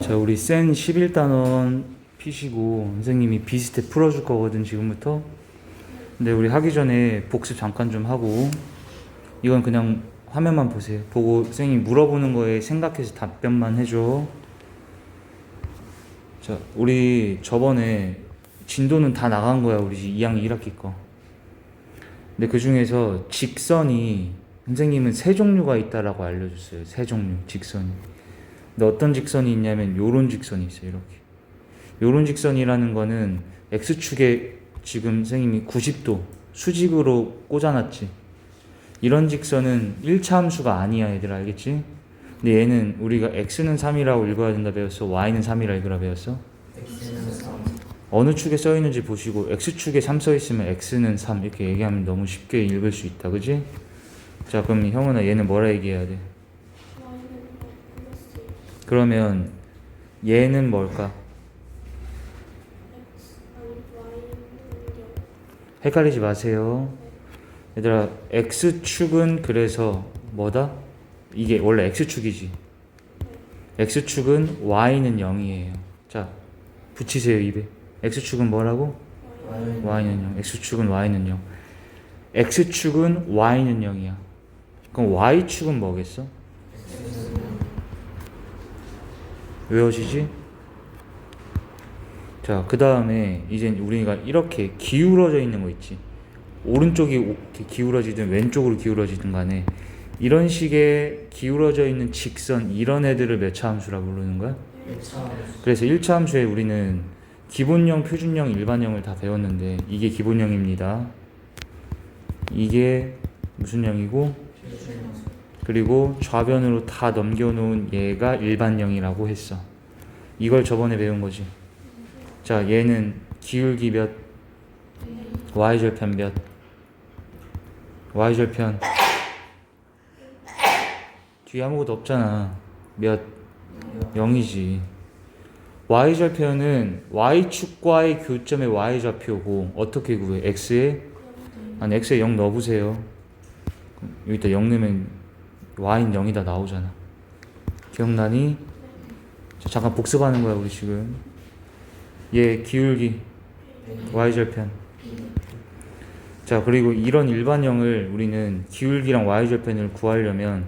자, 우리 센 11단원 피시고 선생님이 비슷해 풀어줄 거거든 지금부터. 근데 우리 하기 전에 복습 잠깐 좀 하고, 이건 그냥 화면만 보세요. 보고 선생님이 물어보는 거에 생각해서 답변만 해줘. 자, 우리 저번에 진도는 다 나간 거야, 우리 2학년 1학기 거. 근데 그 중에서 직선이 선생님은 세 종류가 있다라고 알려줬어요. 세 종류 직선이. 근데 어떤 직선이 있냐면 요런 직선이 있어요. 이렇게 요런 직선이라는 거는 x축에 지금 선생님이 90도 수직으로 꽂아놨지. 이런 직선은 1차 함수가 아니야, 얘들아. 알겠지? 근데 얘는 우리가 x는 3이라고 읽어야 된다 배웠어, y는 3이라 읽으라 배웠어? x는 3. 어느 축에 써 있는지 보시고 x축에 3 써 있으면 x는 3 이렇게 얘기하면 너무 쉽게 읽을 수 있다. 그지? 자, 그럼 형은아, 얘는 뭐라 얘기해야 돼? 그러면 얘는 뭘까? 헷갈리지 마세요. 얘들아, x축은 그래서 뭐다? 이게 원래 x축이지. x축은 y는 0이에요. 자, 붙이세요 입에. x축은 뭐라고? y는 0. x축은 y는 0. x축은 y는 0이야. 그럼 y축은 뭐겠어? 외워지지? 자, 그 다음에 이제 우리가 이렇게 기울어져 있는 거 있지. 오른쪽이 이렇게 기울어지든 왼쪽으로 기울어지든 간에 이런 식의 기울어져 있는 직선, 이런 애들을 몇 차 함수라고 부르는 거야? 1차. 그래서 1차 함수에 우리는 기본형, 표준형, 일반형을 다 배웠는데 이게 기본형입니다. 이게 무슨 형이고, 그리고 좌변으로 다 넘겨놓은 얘가 일반형이라고 했어. 이걸 저번에 배운 거지. 자, 얘는 기울기 몇? y절편 몇? y절편 뒤에 아무것도 없잖아. 몇? 0이지. y절편은 y축과의 교점의 y좌표고 어떻게 구해? x에? 아니, x에 0 넣어보세요. 여기다 0 넣으면 y는 0이다 나오잖아. 기억나니? 자, 잠깐 복습하는 거야 우리 지금. 얘 기울기 y절편. 자, 그리고 이런 일반형을 우리는 기울기랑 y절편을 구하려면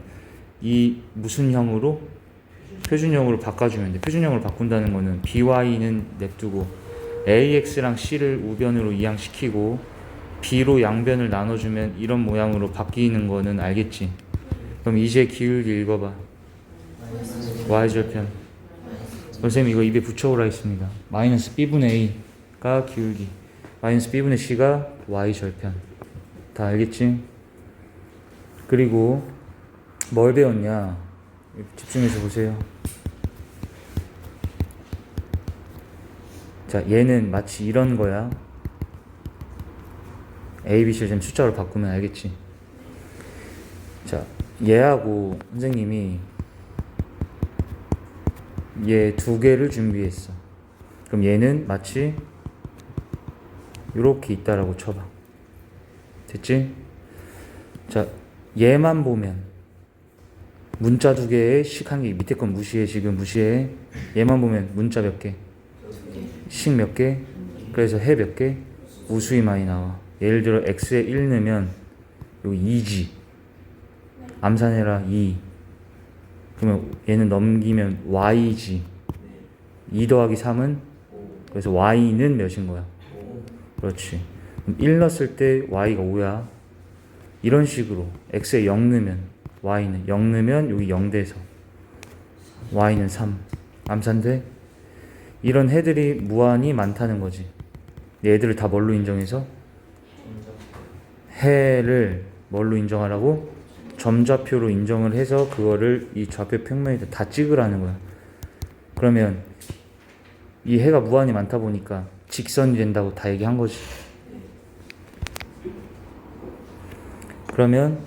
이 무슨 형으로? 표준형으로 바꿔주면 돼. 표준형으로 바꾼다는 거는 by는 냅두고 ax랑 c를 우변으로 이항시키고 b로 양변을 나눠주면 이런 모양으로 바뀌는 거는 알겠지? 그럼 이제 기울기 읽어봐. y절편. 선생님 이거 입에 붙여오라 했습니다. 마이너스 b분의 a가 기울기, 마이너스 b분의 c가 y절편. 다 알겠지? 그리고 뭘 배웠냐? 집중해서 보세요. 자, 얘는 마치 이런 거야. A, B, C를 좀 숫자로 바꾸면 알겠지? 자, 얘하고 선생님이 얘 두 개를 준비했어. 그럼 얘는 마치 이렇게 있다라고 쳐봐. 됐지? 자, 얘만 보면 문자 두 개에 식 한 개, 밑에 건 무시해. 지금 무시해. 얘만 보면 문자 몇 개? 식 몇 개? 그래서 해 몇 개? 우수히 많이 나와. 예를 들어 x에 1 넣으면 여기 2지. 암산해라. 2. 그러면 얘는 넘기면 y지. 2 더하기 3은? 그래서 y는 몇인 거야? 그렇지. 그럼 1 넣었을 때 y가 5야. 이런 식으로 x에 0 넣으면 y는 0 넣으면 여기 0 돼서 y는 3. 암산돼? 이런 해들이 무한히 많다는 거지. 얘들을 다 뭘로 인정해서? 해를 뭘로 인정하라고? 점좌표로 인정을 해서 그거를 이 좌표 평면에다 다 찍으라는 거야. 그러면 이 해가 무한히 많다 보니까 직선이 된다고 다 얘기한 거지. 그러면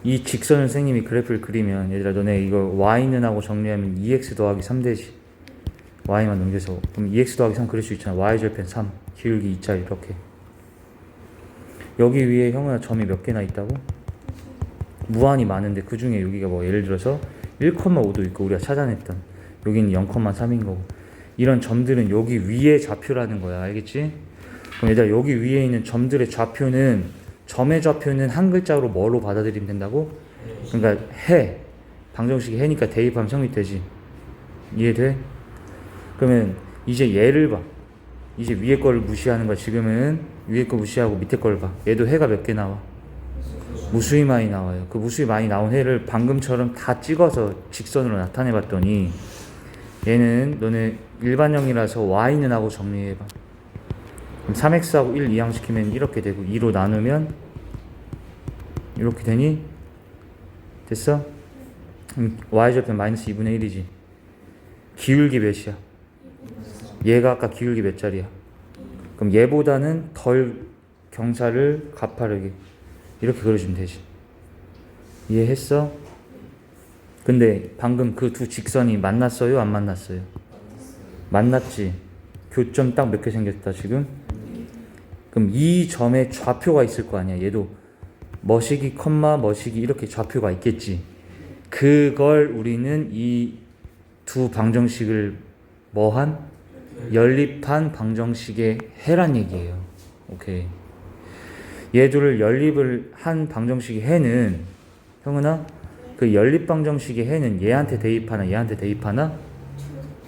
이 직선을 선생님이 그래프를 그리면, 얘들아 너네 이거 y는 하고 정리하면 2x 더하기 3 되지. y만 넘겨서. 그럼 2x 더하기 3 그릴 수 있잖아. y절편 3 기울기 2자 이렇게. 여기 위에 형아 점이 몇 개나 있다고? 무한히 많은데 그 중에 여기가 뭐 예를 들어서 1,5도 있고 우리가 찾아냈던 여기는 0,3인 거고. 이런 점들은 여기 위에 좌표라는 거야. 알겠지? 그럼 얘들아 여기 위에 있는 점들의 좌표는 점의 좌표는 한 글자로 뭐로 받아들이면 된다고? 그러니까 해. 방정식이 해니까 대입하면 성립되지. 이해돼? 그러면 이제 얘를 봐. 이제 위에 거를 무시하는 거야. 지금은 위에 거 무시하고 밑에 걸 봐. 얘도 해가 몇 개 나와? 무수히 많이 나와요. 그 무수히 많이 나온 해를 방금처럼 다 찍어서 직선으로 나타내 봤더니 얘는 너네 일반형이라서 y는 하고 정리해봐. 그럼 3x하고 1 이항시키면 이렇게 되고 2로 나누면 이렇게 되니? 됐어? y좌표는 마이너스 2분의 1이지. 기울기 몇이야? 얘가 아까 기울기 몇 짜리야? 그럼 얘보다는 덜 경사를 가파르게 이렇게 그려주면 되지. 이해했어? 근데 방금 그 두 직선이 만났어요? 안 만났어요? 만났지. 교점 딱 몇 개 생겼다 지금. 그럼 이 점에 좌표가 있을 거 아니야. 얘도 머시기 컴마 머시기 이렇게 좌표가 있겠지. 그걸 우리는 이 두 방정식을 뭐한? 연립한 방정식의 해란 얘기예요. 오케이. 얘들을 연립을 한 방정식의 해는 형은아 그 연립 방정식의 해는 얘한테 대입하나 얘한테 대입하나?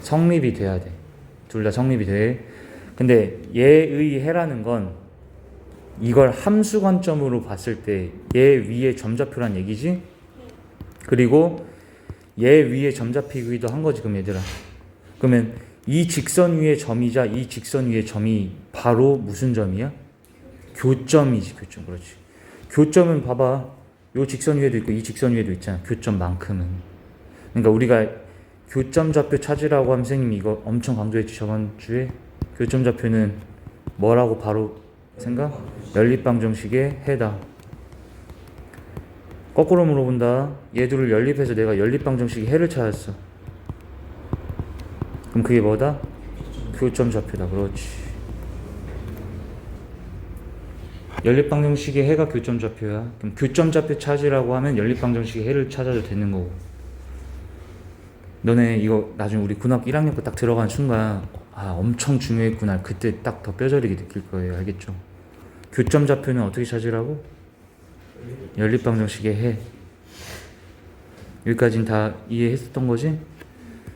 성립이 돼야 돼. 둘 다 성립이 돼. 근데 얘의 해라는 건 이걸 함수 관점으로 봤을 때 얘 위에 점좌표란 얘기지? 그리고 얘 위에 점잡히기도 한 거지. 그럼 얘들아 그러면 이 직선 위의 점이자 이 직선 위의 점이 바로 무슨 점이야? 교점이지. 교점. 그렇지. 교점은 봐봐. 요 직선 위에도 있고 이 직선 위에도 있잖아. 교점만큼은. 그러니까 우리가 교점 좌표 찾으라고 하면 선생님이 이거 엄청 강조했지 저번 주에. 교점 좌표는 뭐라고 바로 생각? 연립방정식의 해다. 거꾸로 물어본다. 얘들을 연립해서 내가 연립방정식의 해를 찾았어. 그럼 그게 뭐다? 교점 좌표다. 그렇지. 연립방정식의 해가 교점 좌표야. 그럼 교점 좌표 찾으라고 하면 연립방정식의 해를 찾아도 되는 거고. 너네 이거 나중에 우리 고등학교 1학년 거 딱 들어간 순간 아 엄청 중요했구나. 그때 딱 더 뼈저리게 느낄 거예요. 알겠죠? 교점 좌표는 어떻게 찾으라고? 연립방정식의 해. 여기까지는 다 이해했었던 거지?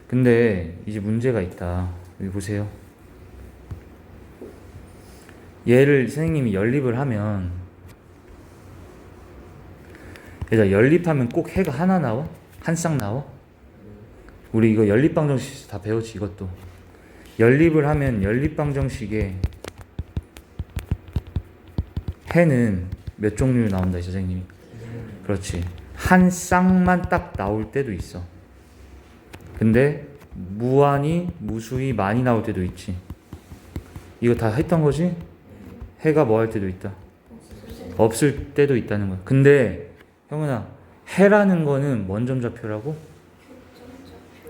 근데 이제 문제가 있다. 여기 보세요. 얘를 선생님이 연립을 하면 얘들아 연립하면 꼭 해가 하나 나와? 한 쌍 나와? 우리 이거 연립방정식 다 배웠지 이것도. 연립을 하면 연립방정식의 해는 몇 종류 나온다 선생님이. 그렇지. 한 쌍만 딱 나올 때도 있어. 근데 무수히 많이 나올 때도 있지. 이거 다 했던 거지? 해가 뭐 할 때도 있다. 없을 때도 있다는 거야. 근데 형은아 해라는 거는 뭔 점좌표라고?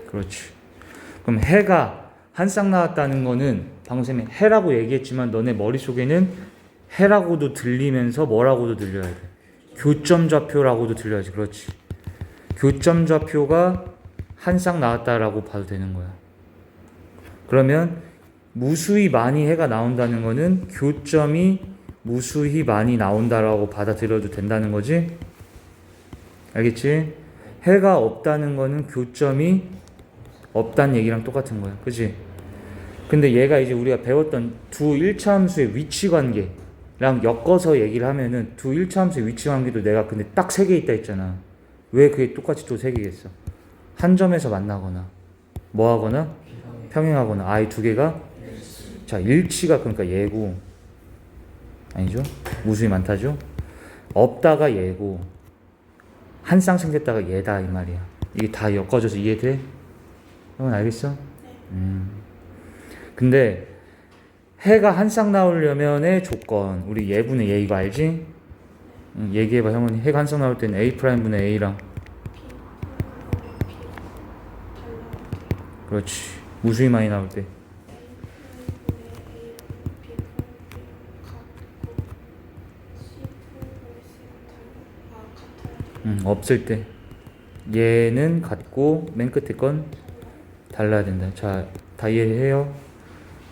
그렇지. 그럼 해가 한 쌍 나왔다는 거는 방금 쌤이 해라고 얘기했지만 너네 머릿속에는 해라고도 들리면서 뭐라고도 들려야 돼. 교점 좌표라고도 들려야지. 그렇지. 교점 좌표가 한 쌍 나왔다라고 봐도 되는 거야. 그러면 무수히 많이 해가 나온다는 거는 교점이 무수히 많이 나온다라고 받아들여도 된다는 거지? 알겠지? 해가 없다는 거는 교점이 없다는 얘기랑 똑같은 거야. 그치? 근데 얘가 이제 우리가 배웠던 두 1차 함수의 위치 관계랑 엮어서 얘기를 하면은 두 1차 함수의 위치 관계도 내가 근데 딱 3개 있다 했잖아. 왜 그게 똑같이 또 3개겠어? 한 점에서 만나거나 뭐 하거나 평행하거나 아이 두 개가 자 일치가 그러니까 얘고 아니죠? 무수히 많다죠? 없다가 얘고 한 쌍 생겼다가 얘다 이 말이야. 이게 다 엮어져서 이해돼? 형은 알겠어? 근데 해가 한 쌍 나오려면의 조건 우리 예분의 예 이거 알지? 얘기해봐. 형은 해가 한 쌍 나올 때는 A 프라임분의 A랑 그렇지. 무수히 많이 나올 때 없을 때 얘는 같고 맨 끝에 건 달라야 된다. 자, 다 이해해요?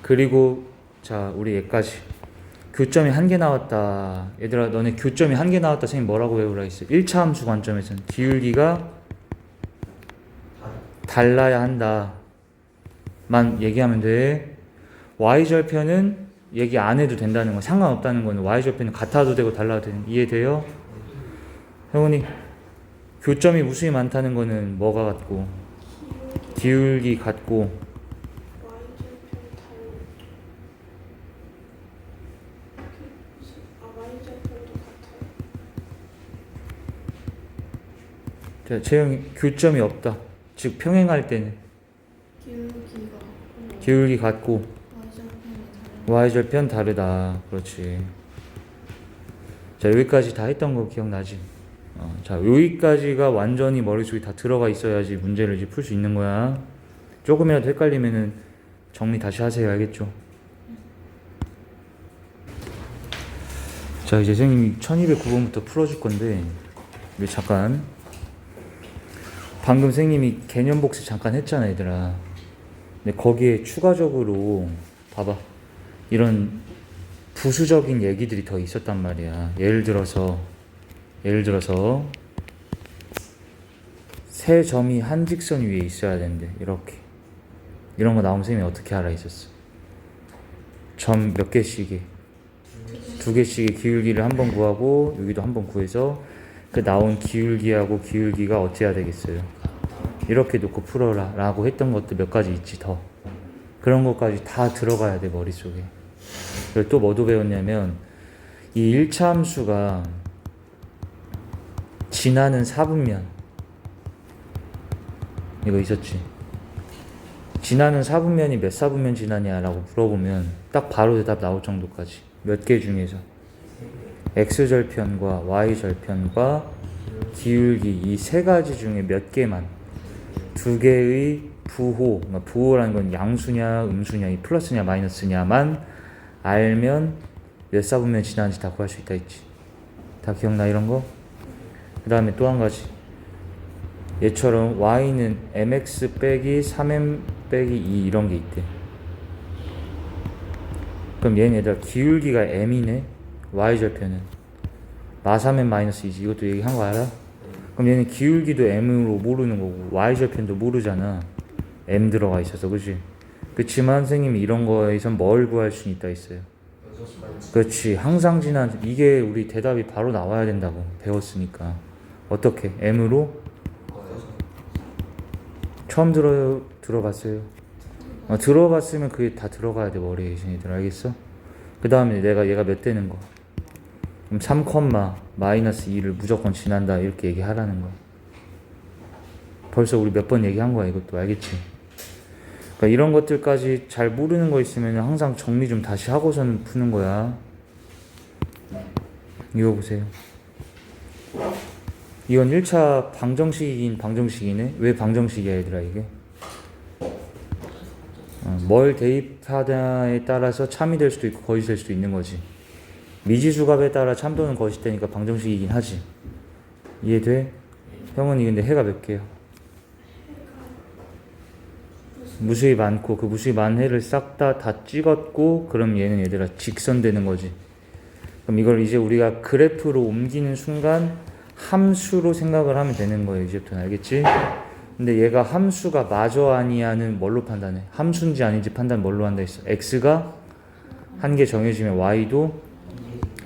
그리고 자, 우리 얘까지 교점이 한 개 나왔다. 얘들아, 너네 교점이 한 개 나왔다. 선생님 뭐라고 외우라 했어? 1차 함수 관점에서는 기울기가 달라야 한다 만 얘기하면 돼. y절편은 얘기 안 해도 된다는 거, 상관없다는 거는 y절편은 같아도 되고 달라도 되는, 이해돼요? 형훈이, 교점이 무수히 많다는 거는 뭐가 같고? 기울기 같고. 자, 채영이, 교점이 없다. 즉 평행할 때는 기울기 같고 y절편 다르다. 그렇지. 자, 여기까지 다 했던 거 기억나지? 자, 여기까지가 완전히 머릿속에 다 들어가 있어야지 문제를 이제 풀 수 있는 거야. 조금이라도 헷갈리면은 정리 다시 하세요. 알겠죠? 자, 이제 선생님이 1209번부터 풀어줄 건데, 우리 잠깐, 방금 선생님이 개념 복습 잠깐 했잖아, 얘들아. 근데 거기에 추가적으로 봐봐, 이런 부수적인 얘기들이 더 있었단 말이야. 예를 들어서 세 점이 한 직선 위에 있어야 된대. 이렇게. 이런 거 나오면 선생님이 어떻게 알아 있었어? 점 몇 개씩에? 두 개씩의 기울기를 한 번 구하고 여기도 한 번 구해서 그 나온 기울기하고 기울기가 어떻게 해야 되겠어요? 이렇게 놓고 풀어라 라고 했던 것도 몇 가지 있지. 더 그런 것까지 다 들어가야 돼 머릿속에. 그리고 또 뭐도 배웠냐면 이 1차 함수가 지나는 사분면, 이거 있었지. 지나는 사분면이 몇 사분면 지나냐 라고 물어보면 딱 바로 대답 나올 정도까지. 몇 개 중에서 x절편과 y절편과 기울기 이 세 가지 중에 몇 개만, 두 개의 부호, 부호라는 건 양수냐 음수냐 이 플러스냐 마이너스냐만 알면 몇 사분면 지나는지 다 구할 수 있다 했지. 다 기억나 이런 거? 그 다음에 또 한 가지, 얘처럼 y는 mx 빼기 3m 빼기 2 이런 게 있대. 그럼 얘는 얘들아 기울기가 m이네. y절편은 마사면 마이너스 2지. 이것도 얘기한 거 알아? 그럼 얘는 기울기도 m으로 모르는 거고 y절편도 모르잖아. m 들어가 있어서. 그치? 그치만 선생님이 이런 거에선 뭘 구할 수 있다 했어요? 그렇지. 항상 지난, 이게 우리 대답이 바로 나와야 된다고 배웠으니까. 어떻게? m으로? 처음 들어봤어요? 들어봤으면 그게 다 들어가야 돼 머리에. 얘들 알겠어? 그 다음에 내가 얘가 몇 되는 거? 그럼 3, 마이너스 2를 무조건 지난다 이렇게 얘기하라는 거야. 벌써 우리 몇 번 얘기한 거야 이것도. 알겠지? 그러니까 이런 것들까지 잘 모르는 거 있으면 항상 정리 좀 다시 하고서는 푸는 거야. 이거 보세요. 이건 1차 방정식이긴 방정식이네. 왜 방정식이야 얘들아 이게? 뭘 대입하냐에 따라서 참이 될 수도 있고 거짓이 될 수도 있는 거지. 미지수값에 따라 참 또는 거짓 되니까 방정식이긴 하지. 이해돼? 형은 근데 해가 몇 개야? 무수히 많고 그 무수히 많은 해를 싹 다 찍었고 그럼 얘는 얘들아 직선 되는 거지. 그럼 이걸 이제 우리가 그래프로 옮기는 순간 함수로 생각을 하면 되는 거예요. 이제부터는. 알겠지? 근데 얘가 함수가 맞아 아니야는 뭘로 판단해? 함수인지 아닌지 판단 뭘로 한다 했어? x가 한 개 정해지면 y도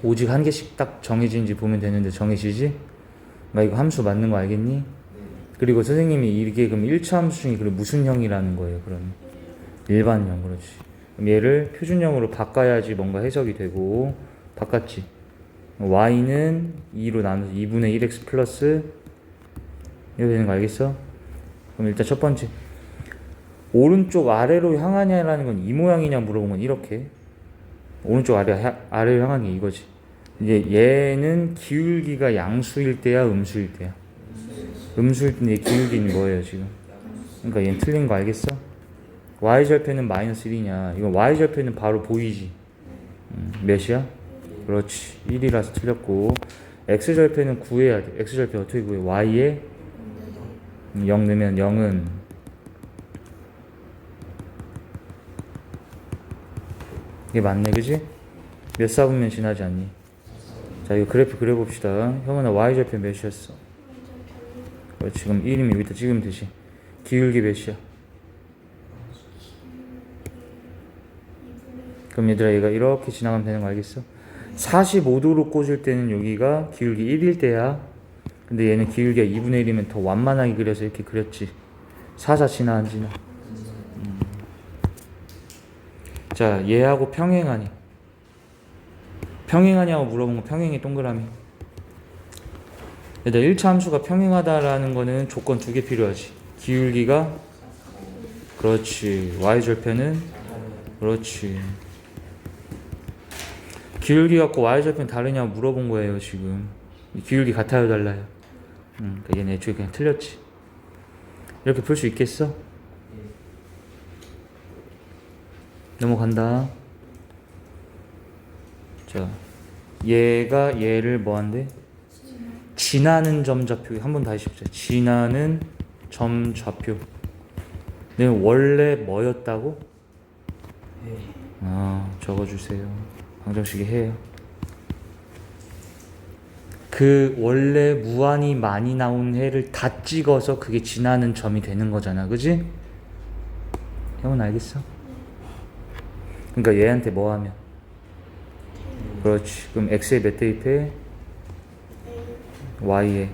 오직 한 개씩 딱 정해진지 보면 되는데 정해지지? 나 이거 함수 맞는 거 알겠니? 그리고 선생님이 이게 그럼 1차 함수 중에 그럼 무슨 형이라는 거예요? 그럼 일반형. 그렇지. 그럼 얘를 표준형으로 바꿔야지 뭔가 해석이 되고. 바꿨지? y는 2로 나눠서 2분의 1x 플러스 이렇게 되는 거 알겠어? 그럼 일단 첫 번째, 오른쪽 아래로 향하냐라는 건 이 모양이냐 물어본 건 이렇게 오른쪽 아래로 향하는 게 이거지. 이제 얘는 기울기가 양수일 때야 음수일 때야? 음수일 때인데 기울기는 뭐예요 지금? 그러니까 얘는 틀린 거 알겠어? y절편은 마이너스 1이냐, 이건 y절편은 바로 보이지. 몇이야? 그렇지. 1이라서 틀렸고, x절편은 구해야 돼. x절편 어떻게 구해? y에 0 넣으면 0은 이게 맞네, 그지? 몇 사분면 지나지 않니? 자, 이거 그래프 그려봅시다. 형은아, y절편 몇이었어? 지금 1이면 여기다 찍으면 되지. 기울기 몇이야? 그럼 얘들아, 얘가 이렇게 지나가면 되는 거 알겠어? 45도로 꽂을 때는 여기가 기울기 1일 때야. 근데 얘는 기울기가 2분의 1이면 더 완만하게 그려서 이렇게 그렸지. 4사 지나 안 지나? 자, 얘하고 평행하니? 평행하냐고 물어본 거 평행의 동그라미. 얘들아, 1차 함수가 평행하다라는 거는 조건 두 개 필요하지. 기울기가, 그렇지. y절편은, 그렇지. 기울기 갖고 y절편 다르냐고 물어본 거예요, 지금. 기울기 같아요, 달라요? 그러니까 얘는 애초에 그냥 틀렸지. 이렇게 풀 수 있겠어? 넘어간다. 자, 얘가 얘를 뭐 한대? 지나는 점 좌표. 한 번 다시 보자. 지나는 점 좌표. 얘는 원래 뭐였다고? 적어주세요. 방정식이 해요. 그 원래 무한히 많이 나온 해를 다 찍어서 그게 지나는 점이 되는 거잖아, 그지? 형은 알겠어? 그러니까 얘한테 뭐 하면? 그렇지. 그럼 x에 몇 대입해? y에.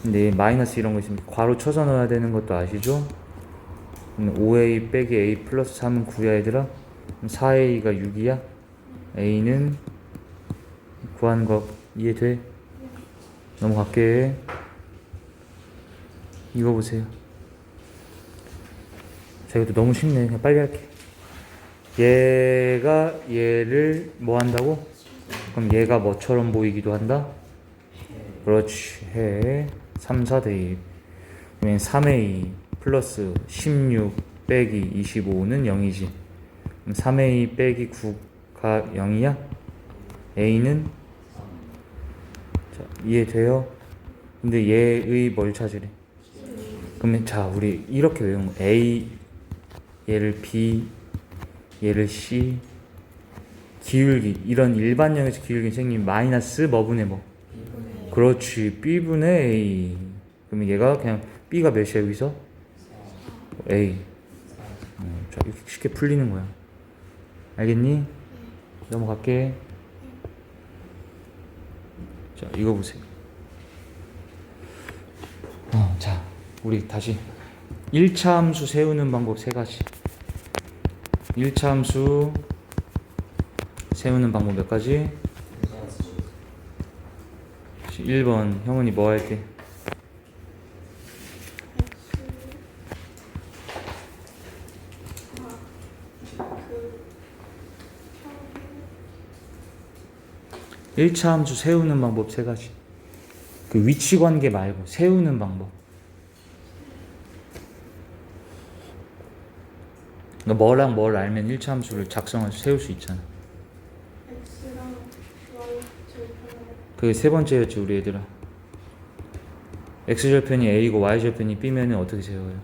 근데 마이너스 이런 거 있으면 괄호 쳐서 넣어야 되는 것도 아시죠? 5a 빼기 a 플러스 3은 9야 얘들아. 그럼 4a가 6이야. a는 구하는 거 이해돼? 넘어갈게. 이거 보세요. 자, 이것도 너무 쉽네. 그냥 빨리 할게. 얘가 얘를 뭐 한다고? 그럼 얘가 뭐처럼 보이기도 한다? 그렇지. 해. 3, 4 대입. 그러면 3a 플러스 16 빼기 25는 0이지. 그럼 3a 빼기 9가 0이야? a는? 자, 이해돼요? 근데 얘의 뭘 찾으래? 그러면 자, 우리 이렇게 외운 거. a 얘를 b 얘를 c 기울기 이런 일반형에서 기울기 생긴 마이너스 뭐분의 뭐? 그렇지. b분의 a. 그러면 얘가 그냥 b가 몇이야 여기서? a. 자, 이렇게 쉽게 풀리는 거야. 알겠니? 넘어갈게. 자, 이거 보세요. 자, 우리 다시 1차 함수 세우는 방법 세 가지. 1차 함수 세우는 방법 몇 가지? 1번 형은이 뭐 할 때? 일 1차 함수 세우는 방법 세 가지. 그 위치 관계 말고 세우는 방법. 그러니까 뭐랑 뭘 알면 1차 함수를 작성해서 세울 수 있잖아. x랑 y 절편. 그게 세 번째였지 우리 애들아. x절편이 a고 y절편이 b면은 어떻게 세워요?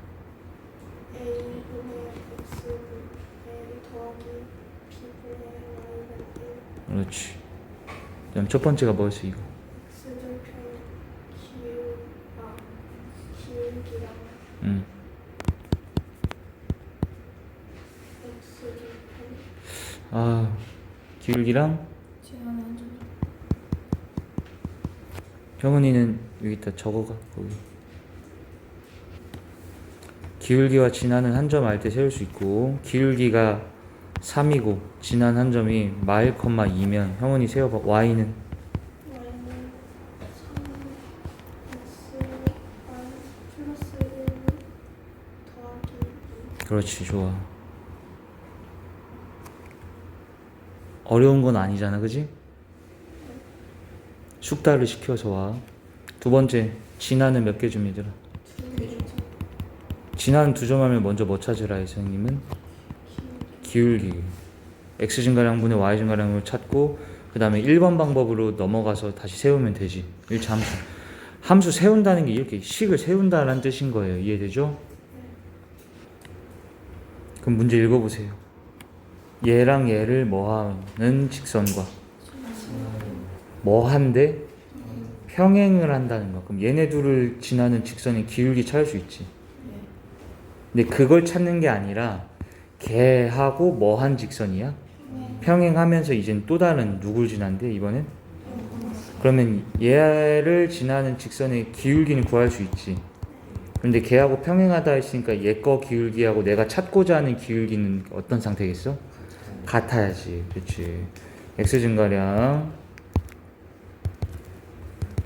a분의 x분의 더하기 b분의 y분의 1. 그렇지. 그다음 첫 번째가 뭐였어 이거? x절편 기울기랑 x절편 기울기랑 지나는 점. 형은이는 여기다 적어가 거기. 기울기와 진하는 한 점 알 때 세울 수 있고 기울기가 3이고 진한 한 점이 마일, 2면 형은이 세워봐. y는 y는 3x y 플러스 1 더하기 2. 그렇지. 좋아. 어려운 건 아니잖아, 그지? 숙달을 시켜서 와. 두 번째, 진화는 몇 개 좀 얘들아? 2개. 진화는 2점 하면 먼저 뭐 찾으라 해 선생님은? 기울기. x 증가량분의 y 증가량을 찾고 그 다음에 1번 방법으로 넘어가서 다시 세우면 되지. 1차 함수. 함수 세운다는 게 이렇게 식을 세운다라는 뜻인 거예요. 이해되죠? 그럼 문제 읽어보세요. 얘랑 얘를 뭐하는 직선과 뭐한데 평행을 한다는 거. 그럼 얘네 둘을 지나는 직선의 기울기 찾을 수 있지. 근데 그걸 찾는 게 아니라 걔하고 뭐한 직선이야? 평행하면서 이젠 또 다른 누굴 지난대 이번엔? 그러면 얘를 지나는 직선의 기울기는 구할 수 있지. 근데 걔하고 평행하다 했으니까 얘 거 기울기하고 내가 찾고자 하는 기울기는 어떤 상태겠어? 같아야지. 그렇지. x 증가량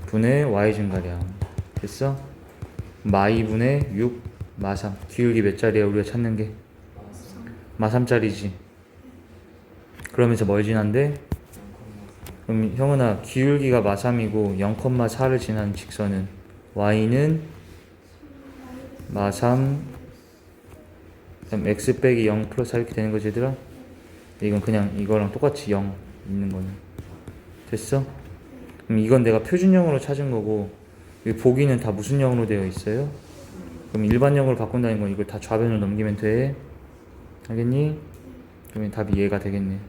분의 y 증가량 됐어? 마이분의 6 마3 기울기 몇 짜리야 우리가 찾는 게? 마3짜리지. 그러면서 뭘 지난대? 그럼 형은아 기울기가 마3이고 0,4를 지나는 직선은 y는 마3 그럼 x 빼기 0 플러스 4 이렇게 되는 거지 얘들아? 이건 그냥 이거랑 똑같이 0 있는 거는 됐어? 그럼 이건 내가 표준형으로 찾은 거고 여기 보기는 다 무슨 형으로 되어 있어요? 그럼 일반형으로 바꾼다는 건 이걸 다 좌변으로 넘기면 돼. 알겠니? 그러면 답이 얘가 되겠네.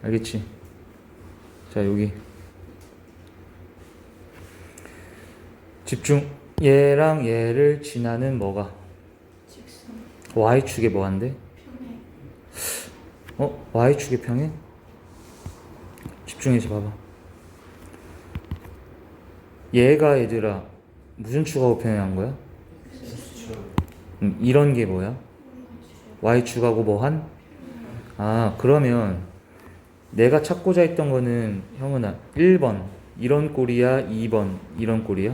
알겠지? 자 여기 집중. 얘랑 얘를 지나는 뭐가? 직선 y축에 뭐한데? 평행 y축에 평행? 집중해서 봐봐. 얘가 얘들아 무슨 축하고 평행한 거야? 이런 게 뭐야? y축하고 뭐한? 아 그러면 내가 찾고자 했던 거는 형은아 1번 이런 꼴이야 2번 이런 꼴이야?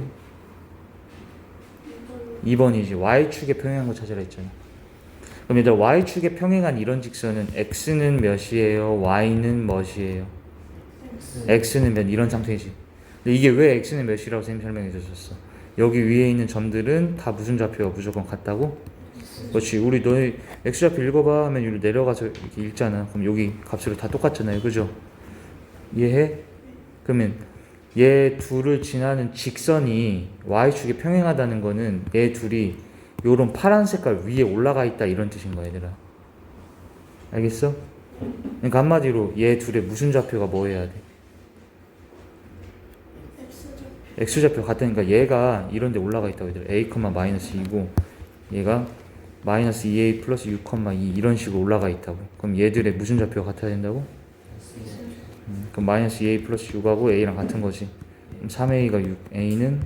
2번이지. y축에 평행한 거 찾으라 했잖아. 그럼 얘들아 y축에 평행한 이런 직선은 x는 몇이에요? y는 몇이에요? x는 몇 이런 상태이지. 근데 이게 왜 x는 몇이라고 선생님이 설명해 줬었어. 여기 위에 있는 점들은 다 무슨 좌표가 무조건 같다고? 그렇지. 우리 너희 x좌표 읽어봐 하면 여기로 내려가서 이렇게 읽잖아. 그럼 여기 값으로 다 똑같잖아요. 그죠? 이해해? 그러면 얘 둘을 지나는 직선이 y축에 평행하다는 거는 얘 둘이 요런 파란 색깔 위에 올라가 있다 이런 뜻인 거야 얘들아. 알겠어? 그러니까 한마디로 얘 둘의 무슨 좌표가 뭐 해야 돼? x좌표 같으니까 얘가 이런 데 올라가 있다고 얘들아. a, 마이너스 2고 얘가 마이너스 2a 플러스 6,2 이런 식으로 올라가 있다고. 그럼 얘들의 무슨 좌표가 같아야 된다고? 그럼 마이너스 2a 플러스 6하고 a랑 같은 거지. 그럼 3a가 6, a는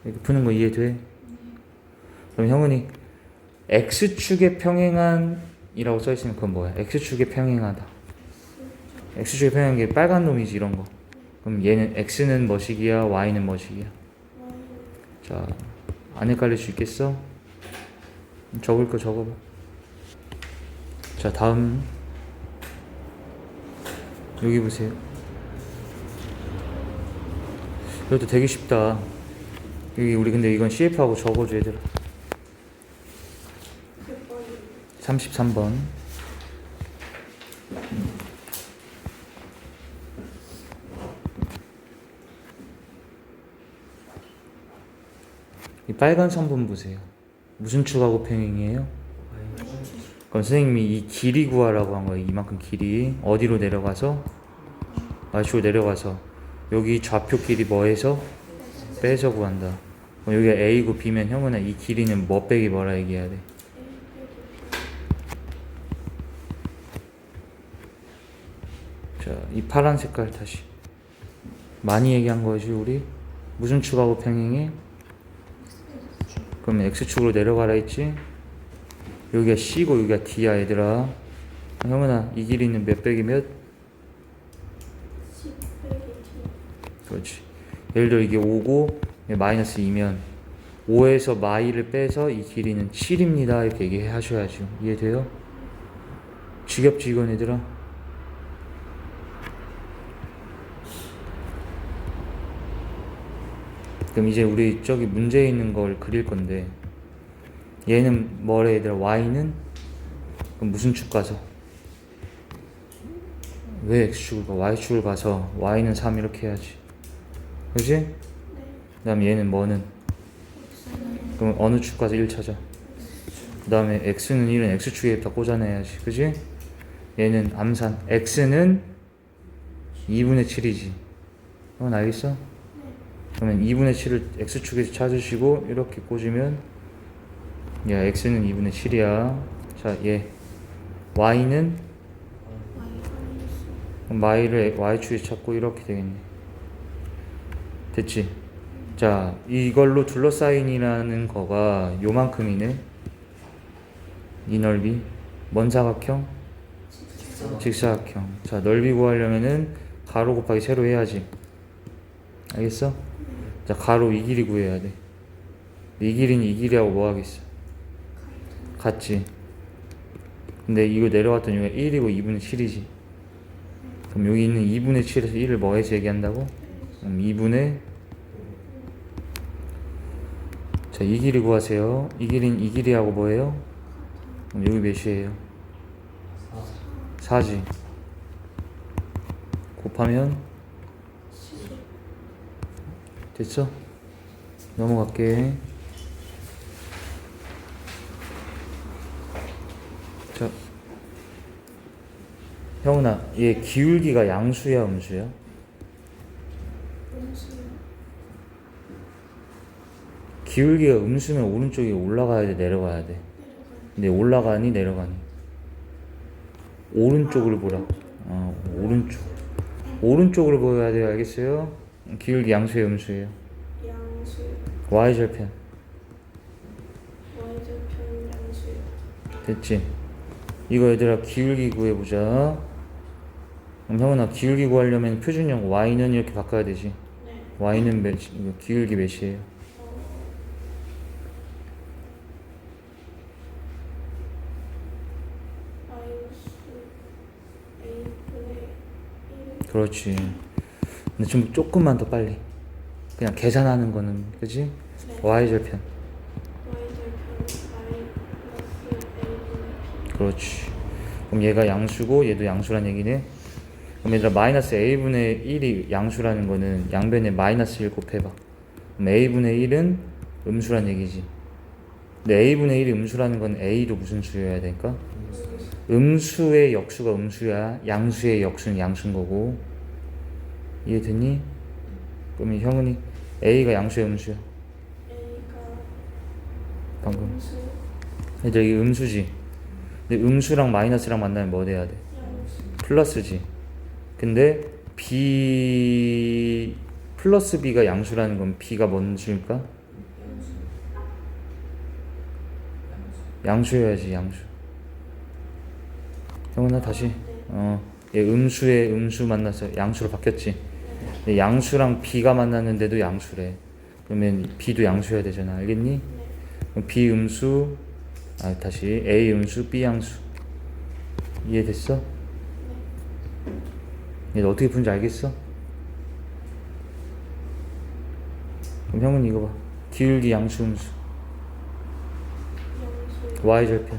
이렇게 푸는 거 이해돼? 그럼 형은이 x축에 평행한 이라고 써있으면 그건 뭐야? x축에 평행하다. x축에 평행한 게 빨간 놈이지 이런 거. 그럼 얘는 x는 뭐식이야? y는 뭐식이야? 자, 안 헷갈릴 수 있겠어? 적을 거 적어봐. 자, 다음 여기 보세요. 이것도 되게 쉽다. 여기 우리 근데 이건 CF하고 적어줘 얘들아. 33번. 이 빨간 선분 보세요. 무슨 축하고 평행이에요? 그럼 선생님이 이 길이 구하라고 한 거예요. 이만큼 길이 어디로 내려가서? y축으로 내려가서 여기 좌표 길이 뭐해서? 빼서 구한다. 그럼 여기가 a고 b면 형은 이 길이는 뭐 빼기 뭐라 얘기해야 돼? 자, 이 파란 색깔 다시 많이 얘기한 거지 우리. 무슨 축하고 평행해? 그러면 x축으로 내려가라 했지? 여기가 c고 여기가 d야 얘들아. 형은아 이 길이는 몇 빼기 몇? 10 빼기 D 그렇지. 예를 들어 이게 5고 마이너스 2면 5에서 마이를 빼서 이 길이는 7입니다 이렇게 얘기하셔야죠. 이해돼요? 지겹지 이건 얘들아? 그럼 이제 우리 저기 문제에 있는 걸 그릴 건데 얘는 뭐래 얘들아? y는? 그럼 무슨 축 가서? 왜 x축을 가? y축을 가서 y는 3 이렇게 해야지. 그치? 그 다음 얘는 뭐는? 그럼 어느 축 가서 1 찾아? 그 다음에 x는 1은 x축에다 꽂아내야지. 그지? 얘는 암산 x는 2분의 7이지. 그건 알겠어? 그러면 2분의 7을 x축에서 찾으시고 이렇게 꽂으면 야 x는 2분의 7이야. 자 얘 y는 y를 y축에서 찾고 이렇게 되겠네. 됐지? 자 이걸로 둘러싸인이라는 거가 요만큼이네. 이 넓이 뭔 사각형? 직사각형. 자 넓이 구하려면은 가로 곱하기 세로 해야지. 알겠어? 자 가로 이 길이 구해야 돼. 이 길이는 이 길이하고 뭐 하겠어? 같지. 근데 이거 내려왔던 이유가 1이고 2분의 7이지. 그럼 여기 있는 2분의 7에서 1을 뭐해서 얘기한다고? 그럼 2분의 자 이 길이 구하세요. 이 길이는 이 길이하고 뭐예요? 그럼 여기 몇이에요? 4지. 곱하면 됐어? 넘어갈게. 자, 형훈아, 얘 기울기가 양수야, 음수야? 기울기가 음수면 오른쪽에 올라가야 돼, 내려가야 돼? 근데 올라가니, 내려가니? 오른쪽을 보라. 오른쪽. 오른쪽으로 보여야 돼요, 알겠어요? 기울기 양수예요, 음수예요? 양수. y절편. y절편 양수. 됐지? 이거 얘들아 기울기 구해보자. 그럼 형은아 기울기 구하려면 표준형 y는 이렇게 바꿔야 되지. 네. y는 몇, 이거 기울기 몇이에요? 마이너스 a분의 1. 그렇지. 근데 좀 조금만 더 빨리. 그냥 계산하는 거는 그지? 네. y절편. y절편 마이너스 a분의 b. 그렇지. 그럼 얘가 양수고 얘도 양수란 얘기네. 그럼 얘들아 마이너스 a분의 1이 양수라는 거는 양변에 마이너스 1 곱해봐. 그럼 a분의 1은 음수란 얘기지. 근데 a분의 1이 음수라는 건 a도 무슨 수여야 되니까? 음수의 역수가 음수야. 양수의 역수는 양수인 거고. 이해됐니? 그러면 형은이 a가 양수야 음수야? a가 방금 음수. 얘들아 이게 음수지. 근데 음수랑 마이너스랑 만나면 뭐 돼야 돼? 양수. 플러스지. 근데 b 플러스 b가 양수라는 건 b가 뭔 수일까? 양수여야지 양수. 형은아 다시 얘 음수에 음수 만나서 양수로 바뀌었지. 근데 양수랑 b가 만났는데도 양수래. 그러면 b도 양수여야 되잖아. 알겠니? 그럼 b 음수 다시 a 음수 b 양수. 이해됐어? 얘 어떻게 푸는지 알겠어? 그럼 형은 이거 봐. 기울기 양수 음수. 양수. y절편.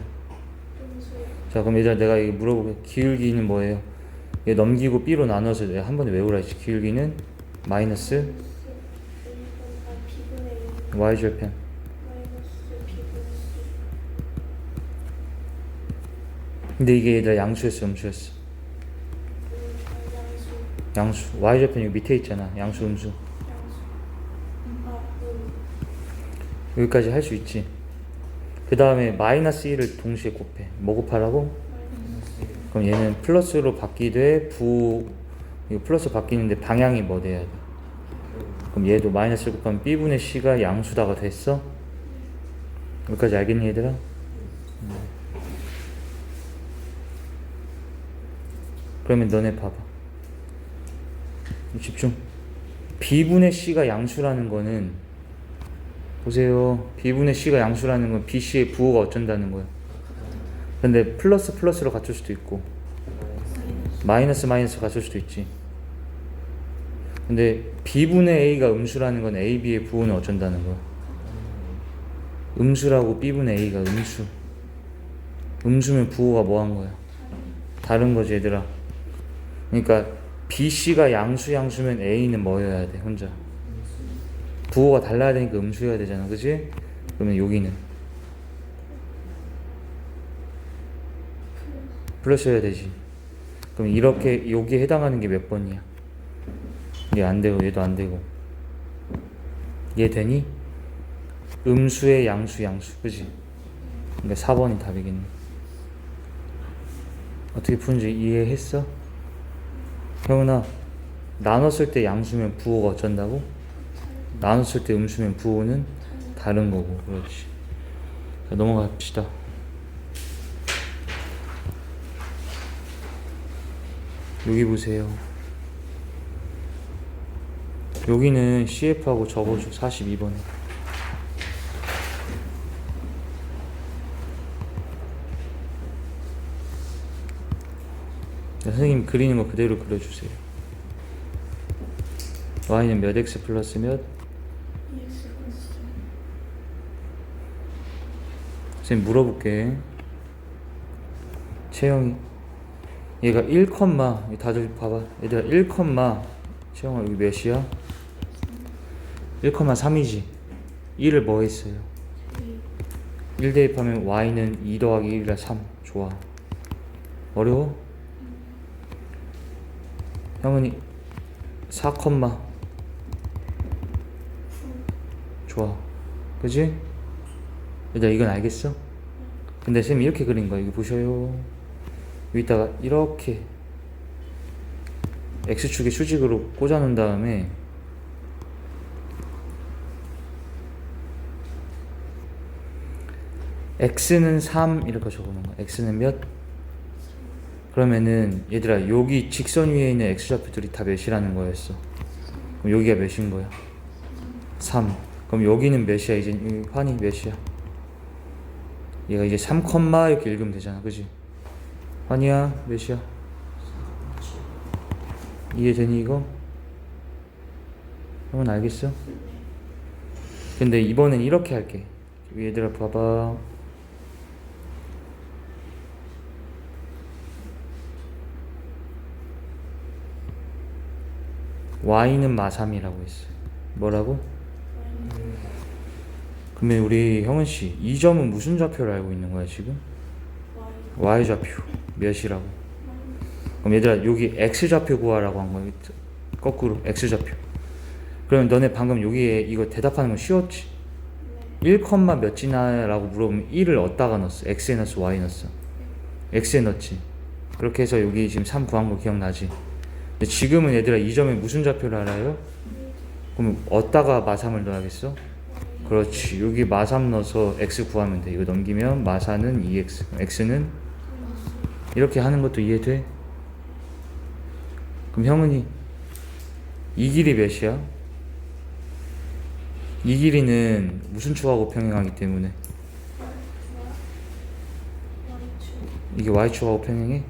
음수. 자 그럼 얘들아 내가 이거 물어볼게. 기울기는 뭐예요? 얘 넘기고 b로 나눠서 내가 한 번에 외우라 했지. 기울기는 마이너스 a분의 b분의 1. y절편. 마이너스 b분의 c. 근데 이게 얘들아 양수였어 음수였어? 양수. 양수. y절편 여기 밑에 있잖아. 양수 음수. 양수. 여기까지 할 수 있지. 그 다음에 마이너스 1을 동시에 곱해. 뭐 곱하라고? 그럼 얘는 플러스로 바뀌되 이거 플러스 바뀌는데 방향이 뭐 돼야 돼? 그럼 얘도 마이너스 1 곱하면 b분의 c가 양수다가 됐어? 여기까지 알겠니 얘들아? 그러면 너네 봐봐. 집중. b분의 c가 양수라는 거는 보세요. b분의 c가 양수라는 건 bc의 부호가 어쩐다는 거야. 근데 플러스 플러스로 갖출 수도 있고 마이너스 마이너스 갖출 수도 있지. 근데 b분의 a가 음수라는 건 a, b의 부호는 어쩐다는 거야. 음수라고 b분의 a가 음수. 음수면 부호가 뭐 한 거야? 다른 거지 얘들아. 그러니까 bc가 양수면 a는 뭐여야 돼? 혼자 부호가 달라야 되니까 음수여야 되잖아. 그치? 그러면 여기는 플러스여야 되지. 그럼 이렇게 여기에 해당하는 게 몇 번이야? 얘 안 되고 얘도 안 되고 얘 되니? 음수의 양수 그지? 그러니까 4번이 답이겠네. 어떻게 푸는지 이해했어? 형은아, 나눴을 때 양수면 부호가 어쩐다고? 나눴을 때 음수면 부호는 다른 거고. 그렇지. 자, 넘어갑시다. 여기 보세요. 여기는 CF하고 적어줘. 42번에. 선생님 그리는 거 그대로 그려주세요. y는 몇 x 플러스 몇? EX 플러스 선생님 물어볼게. 채영이 얘가 1, 다들 봐봐. 얘들아 1, 채영아 여기 몇이야? 1,3이지. 1을 뭐 했어요? 1 대입하면 y는 2 더하기 1이라 3. 좋아. 어려워? 형은 4, 좋아. 그지? 얘들아 이건 알겠어? 근데 쌤이 이렇게 그린 거야. 이거 보셔요. 여기다가 이렇게 x축에 수직으로 꽂아 놓은 다음에 x는 3 이렇게 적어 놓은 거야. x는 몇? 그러면은 얘들아 여기 직선 위에 있는 x좌표들이 다 몇이라는 거였어. 그럼 여기가 몇인 거야? 3. 그럼 여기는 몇이야? 이제 환이 몇이야? 얘가 이제 3, 이렇게 읽으면 되잖아. 그지? 환이야 몇이야? 이해되니 이거? 형은 알겠어? 근데 이번엔 이렇게 할게. 얘들아 봐봐. y는 마3이라고 했어요. 뭐라고? 그러면 우리 형은씨 이 점은 무슨 좌표를 알고 있는 거야 지금? y 좌표 몇이라고? 그럼 얘들아 여기 x 좌표 구하라고 한 거야. 거꾸로 x 좌표. 그러면 너네 방금 여기에 이거 대답하는 거 쉬웠지? 1, 몇이나 라고 물어보면 1을 어디다가 넣었어? x에 넣었어? y에 넣었어? x에 넣었지. 그렇게 해서 여기 지금 3 구한 거 기억나지? 근데 지금은 얘들아 이 점에 무슨 좌표를 알아요? 그럼 어디다가 마3을 넣어야겠어? 그렇지. 여기 마3 넣어서 x 구하면 돼. 이거 넘기면 마4는 2x, x는 이렇게 하는 것도 이해돼? 그럼 형은이 이 길이 몇이야? 이 길이는 무슨 축하고 평행하기 때문에 이게 y축하고 평행해?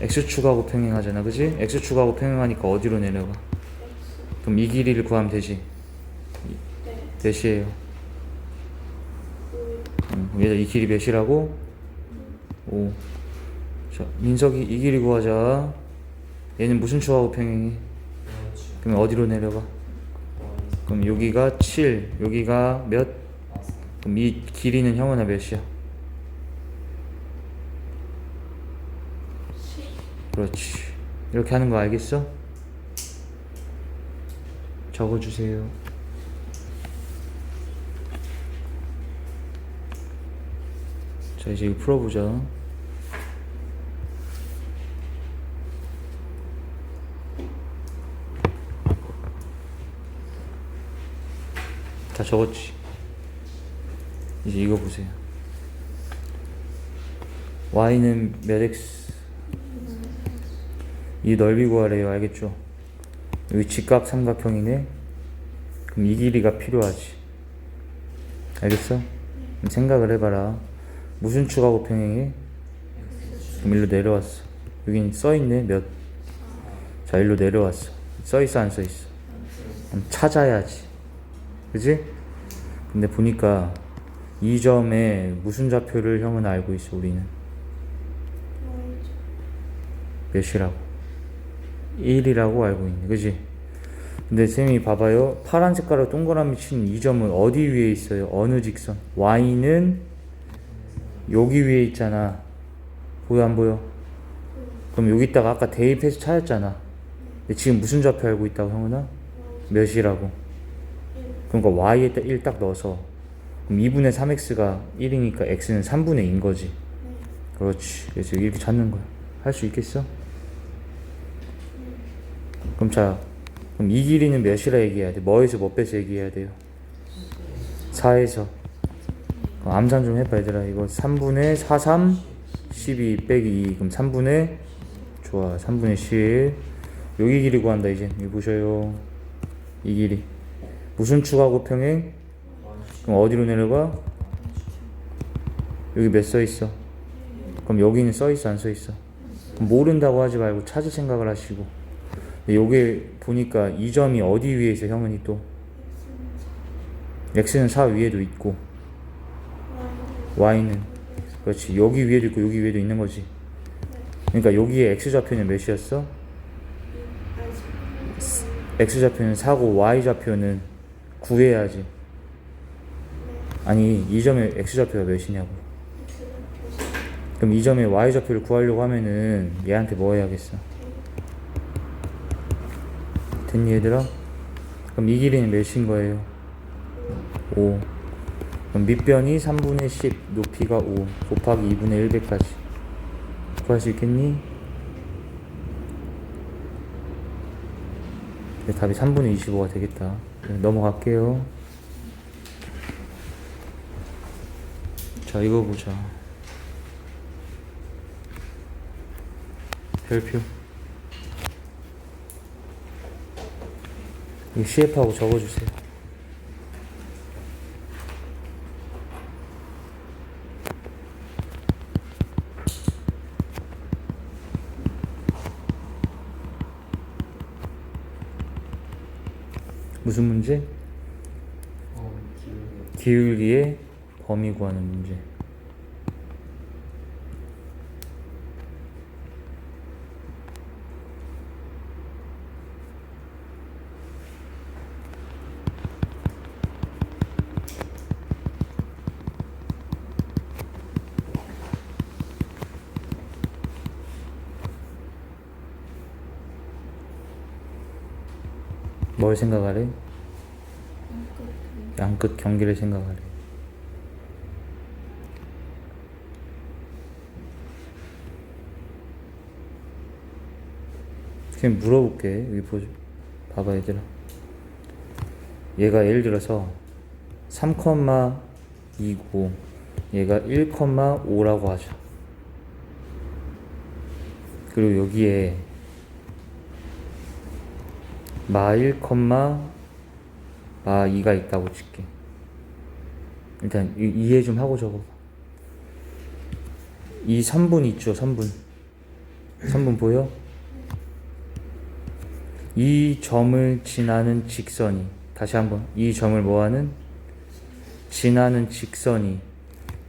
x축하고 평행하잖아. 그지? x축하고 평행하니까 어디로 내려가? 그럼 이 길이를 구하면 되지. 몇이에요? 얘들 이 길이 몇이라고? 5. 자, 민석이 이 길이 구하자. 얘는 무슨 축하고 평행해? 그럼 어디로 내려가? 그럼 여기가 7, 여기가 몇? 그럼 이 길이는 형은아 몇이야? 그렇지. 이렇게 하는 거 알겠어? 적어주세요. 자, 이제 이거 풀어보자. 다 적었지? 이제 이거 보세요. y는 몇 x? 이 넓이 구하래요. 알겠죠? 여기 직각 삼각형이네. 그럼 이 길이가 필요하지. 알겠어? 그럼 생각을 해봐라. 무슨 축하고 평행해? 그럼 일로 내려왔어. 여긴 써있네. 몇? 자, 일로 내려왔어. 써있어 안 써있어? 그럼 찾아야지. 그지? 근데 보니까 이 점에 무슨 좌표를 형은 알고 있어. 우리는 몇이라고? 1이라고 알고 있네. 그지? 근데 쌤이 봐봐요. 파란 색깔로 동그라미 친 이 점은 어디 위에 있어요? 어느 직선? y는 여기 위에 있잖아. 보여 안 보여? 그럼 여기다가 아까 대입해서 찾았잖아. 근데 지금 무슨 좌표 알고 있다고 형은아? 몇이라고? 그러니까 y에다 1 딱 넣어서 그럼 2분의 3x가 1이니까 x는 3분의 2인 거지. 그렇지. 그래서 이렇게 찾는 거야. 할 수 있겠어? 그럼 자, 그럼 이 길이는 몇이라 얘기해야 돼? 뭐에서 뭐 빼서 얘기해야 돼요? 4에서. 그럼 암산 좀 해봐 얘들아. 이거 3분의 4, 3, 12 빼기 2. 그럼 3분의 좋아. 3분의 10. 여기 길이 구한다 이제. 여기 보셔요. 이 길이. 무슨 축하고 평행? 그럼 어디로 내려가? 여기 몇 써있어? 그럼 여기는 써있어 안 써있어? 모른다고 하지 말고 찾을 생각을 하시고. 요게 보니까 이 점이 어디 위에 있어 형은이 또? x는 4 위에도 있고 y는 그렇지 여기 위에도 있고 여기 위에도 있는 거지. 그러니까 여기에 x좌표는 몇이었어? x좌표는 4고 y좌표는 구해야지. 아니 이 점의 x좌표가 몇이냐고. 그럼 이 점의 y좌표를 구하려고 하면은 얘한테 뭐 해야겠어? 됐니 얘들아? 그럼 이 길이는 몇인 거예요? 5. 그럼 밑변이 3분의 10 높이가 5 곱하기 2분의 1배까지 구할 수 있겠니? 답이 3분의 25가 되겠다. 넘어갈게요. 자 이거 보자. 별표 이 CF하고 적어주세요. 무슨 문제? 기울기의 범위 구하는 문제. 뭘 생각하래? 양끝 경계를 생각하래. 그냥 물어볼게. 여기 봐봐 얘들아. 얘가 예를 들어서 3,2고 얘가 1,5라고 하자. 그리고 여기에 마 1, 마 2가 있다고 칠게. 일단 이해 좀 하고 적어봐. 이 선분 있죠, 선분. 선분 보여? 이 점을 지나는 직선이, 다시 한번 이 점을 뭐하는? 지나는 직선이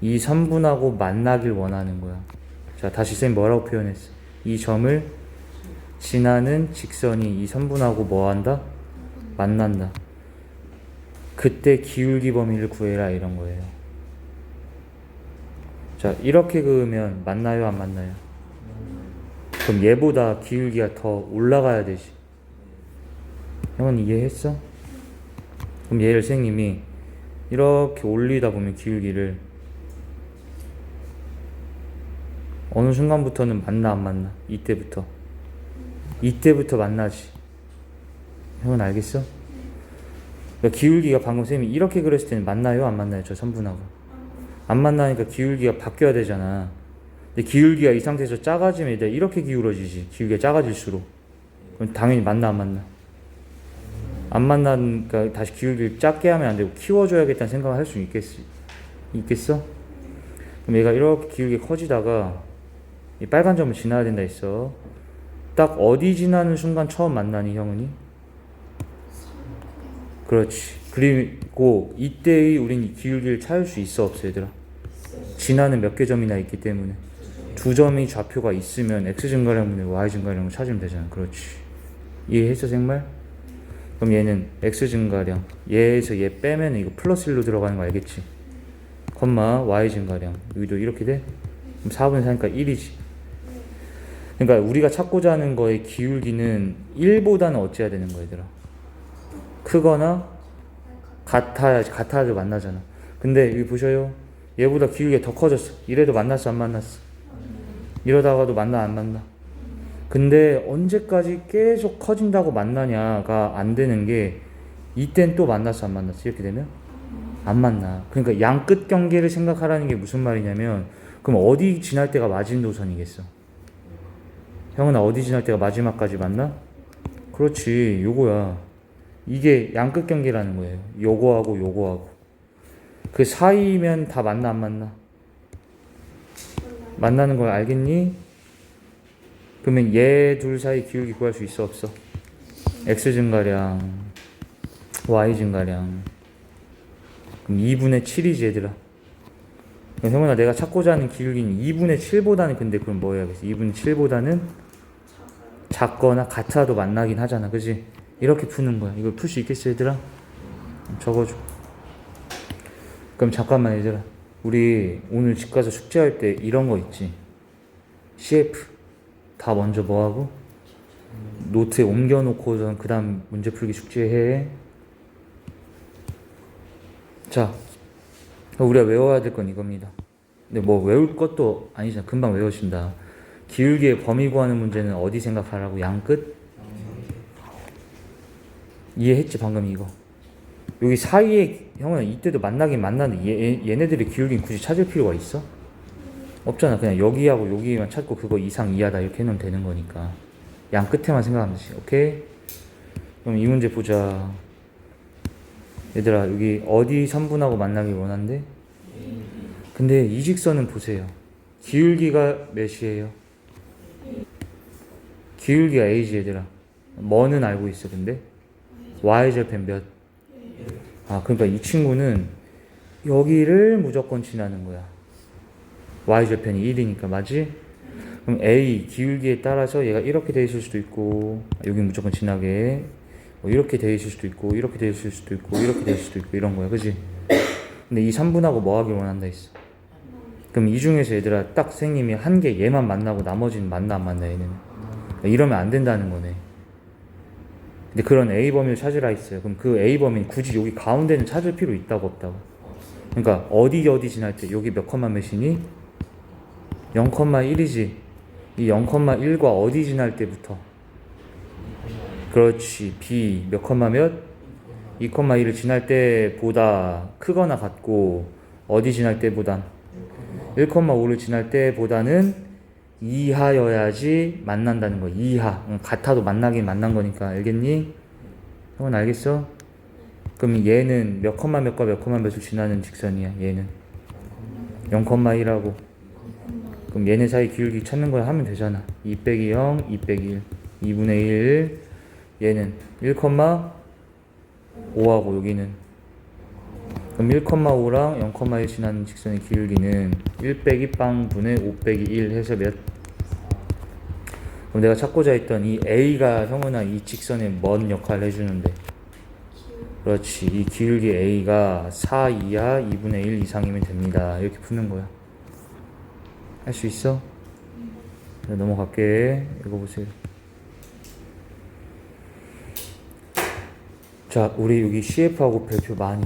이 선분하고 만나길 원하는 거야. 자, 다시 쌤 뭐라고 표현했어? 이 점을 지나는 직선이 이 선분하고 뭐한다? 만난다. 그때 기울기 범위를 구해라 이런 거예요. 자, 이렇게 그으면 맞나요 안 맞나요? 그럼 얘보다 기울기가 더 올라가야 되지. 형은 이해했어? 그럼 얘를 선생님이 이렇게 올리다 보면 기울기를 어느 순간부터는 맞나 안 맞나? 이때부터 만나지. 형은 알겠어? 그러니까 기울기가 방금 쌤이 이렇게 그렸을 때는 맞나요 안 맞나요? 저 선분하고 안 만나니까 기울기가 바뀌어야 되잖아. 근데 기울기가 이 상태에서 작아지면 이제 이렇게 기울어지지. 기울기가 작아질수록. 그럼 당연히 맞나 안 맞나? 안 만나니까 다시 기울기를 작게 하면 안 되고 키워줘야겠다는 생각을 할 수 있겠어? 그럼 얘가 이렇게 기울기가 커지다가 이 빨간 점을 지나야 된다 했어. 딱 어디 지나는 순간 처음 만나니 형은이? 그렇지. 그리고 이때의 우린 기울기를 찾을 수 있어 없어 얘들아? 지나는 몇 개 점이나 있기 때문에 두 점이 좌표가 있으면 x 증가량분의 y 증가량을 찾으면 되잖아. 그렇지. 이해했어 생말? 그럼 얘는 x 증가량 얘에서 얘 빼면 이거 플러스 1로 들어가는 거 알겠지? 콤마 y 증가량 여기도 이렇게 돼? 그럼 4분의 4니까 1이지. 그러니까 우리가 찾고자 하는 거의 기울기는 1보다는 어찌해야 되는 거야 얘들아? 크거나 같아야지 만나잖아. 근데 여기 보셔요. 얘보다 기울기가 더 커졌어. 이래도 만났어 안 만났어? 이러다가도 만나 안 만나? 근데 언제까지 계속 커진다고 만나냐가 안 되는 게 이땐 또 만났어 안 만났어? 이렇게 되면 안 만나. 그러니까 양끝 경계를 생각하라는 게 무슨 말이냐면 그럼 어디 지날 때가 마진도선이겠어? 형은아 어디 지날 때가 마지막까지 만나? 그렇지 요거야. 이게 양끝 경계라는 거예요. 요거하고 요거하고 그 사이면 다 만나 안 만나? 만나는 걸 알겠니? 그러면 얘 둘 사이 기울기 구할 수 있어 없어? x 증가량 y 증가량 그럼 2분의 7이지 얘들아. 그럼 형은아 내가 찾고자 하는 기울기는 2분의 7보다는 근데 그럼 뭐 해야겠어? 2분의 7보다는 작거나 같아도 만나긴 하잖아 그지? 이렇게 푸는 거야. 이걸 풀 수 있겠어 얘들아? 적어줘. 그럼 잠깐만 얘들아. 우리 오늘 집 가서 숙제할 때 이런 거 있지? CF 다 먼저 뭐하고? 노트에 옮겨놓고선 그 다음 문제 풀기 숙제해. 자, 우리가 외워야 될 건 이겁니다. 근데 뭐 외울 것도 아니잖아. 금방 외우신다. 기울기의 범위 구하는 문제는 어디 생각하라고? 양끝? 이해했지 방금 이거? 여기 사이에 형은 이때도 만나긴 만나는데 얘네들의 기울기는 굳이 찾을 필요가 있어? 없잖아. 그냥 여기하고 여기만 찾고 그거 이상 이하다 이렇게 해놓으면 되는 거니까 양 끝에만 생각하면 되지. 오케이? 그럼 이 문제 보자. 얘들아 여기 어디 선분하고 만나길 원한대? 근데 이 직선은 보세요. 기울기가 몇이에요? 기울기가 a지 얘들아. 뭐는 알고 있어 근데? y절편 몇? 아 그러니까 이 친구는 여기를 무조건 지나는 거야. y절편이 1이니까 맞지? 그럼 a 기울기에 따라서 얘가 이렇게 돼 있을 수도 있고 여기 무조건 지나게 뭐 이렇게 돼 있을 수도 있고 이렇게 돼 있을 수도 있고 이렇게 돼 있을 수도 있고 이런 거야 그지? 근데 이 3분하고 뭐 하길 원한다 했어? 그럼 이 중에서 얘들아 딱 선생님이 한 개 얘만 만나고 나머지는 만나 안 만나 얘는 이러면 안 된다는 거네. 근데 그런 A 범위를 찾으라 했어요. 그럼 그 A 범위는 굳이 여기 가운데는 찾을 필요 있다고 없다고? 그러니까 어디 지날 때 여기 몇 컴마 몇이니? 0,1이지. 이 0,1과 어디 지날 때부터? 그렇지. B 몇 컴마 몇? 2,1을 지날 때보다 크거나 같고 어디 지날 때보단 1,5를 지날 때보다는 이하여야지 만난다는 거야. 이하. 같아도 만나긴 만난 거니까 알겠니? 형은 알겠어? 그럼 얘는 몇 컴마 몇과 몇 컴마 몇을 지나는 직선이야. 얘는 0,1하고 그럼 얘네 사이 기울기 찾는 거야 하면 되잖아. 2 빼기 0, 2 빼기 1 2분의 1 얘는 1,5하고 여기는 그럼 1,5랑 0,1 지나는 직선의 기울기는 1 빼기 빵 분의 5 빼기 1 해서 몇? 그럼 내가 찾고자 했던 이 A가 형은아 이 직선에 뭔 역할을 해주는데? 그렇지. 이 기울기 A가 4 이하 2분의 1 이상이면 됩니다. 이렇게 푸는 거야. 할 수 있어? 네, 넘어갈게. 읽어보세요. 자, 우리 여기 CF하고 별표 많이.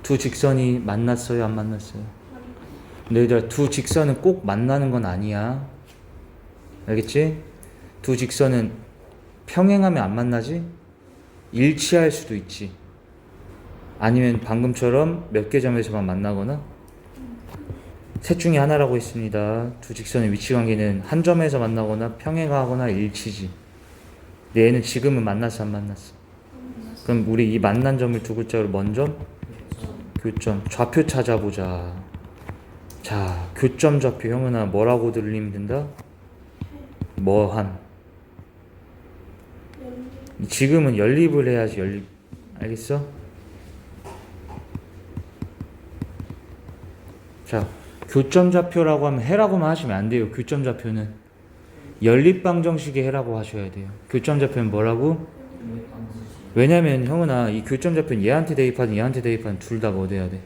두 직선이 만났어요? 안 만났어요? 근데 얘들아 두 직선은 꼭 만나는 건 아니야. 알겠지? 두 직선은 평행하면 안 만나지? 일치할 수도 있지. 아니면 방금처럼 몇 개 점에서만 만나거나 셋 중에 하나라고 했습니다. 두 직선의 위치관계는 한 점에서 만나거나 평행하거나 일치지. 근데 얘는 지금은 만났어 안 만났어? 그럼 우리 이 만난 점을 두 글자로 뭔 점? 교점. 좌표 찾아보자. 자, 교점 좌표 형은아 뭐라고 들리면 된다? 뭐한. 지금은 연립을 해야지 연립. 알겠어? 자, 교점 좌표라고 하면 해라고만 하시면 안 돼요. 교점 좌표는 연립방정식의 해라고 하셔야 돼요. 교점 좌표는 뭐라고? 왜냐면 형은아 이 교점 좌표는 얘한테 대입하든 얘한테 대입하든 둘 다 뭐 돼야 돼?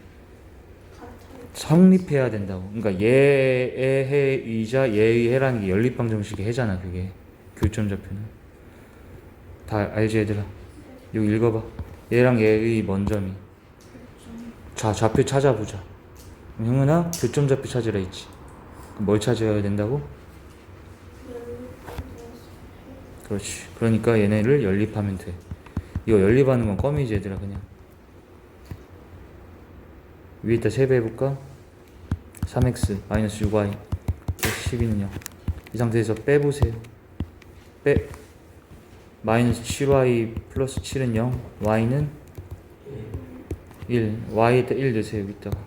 성립해야 된다고. 그러니까 얘의 해이자 얘의 해라는 게 연립방정식의 해잖아. 그게 교점 좌표는. 다 알지 얘들아? 여기 읽어봐. 얘랑 얘의 뭔 점이? 자 좌표 찾아보자. 형은아 교점 좌표 찾으라 했지. 그럼 뭘 찾아야 된다고? 그렇지. 그러니까 얘네를 연립하면 돼. 이거 연립하는 건 껌이지 얘들아. 그냥 위에다 세배해볼까? 3x 마이너스 6y 12는 0. 이 상태에서 빼보세요. 빼 마이너스 7y 플러스 7은 0. y는 1. y에다 1 넣으세요. 여기다가.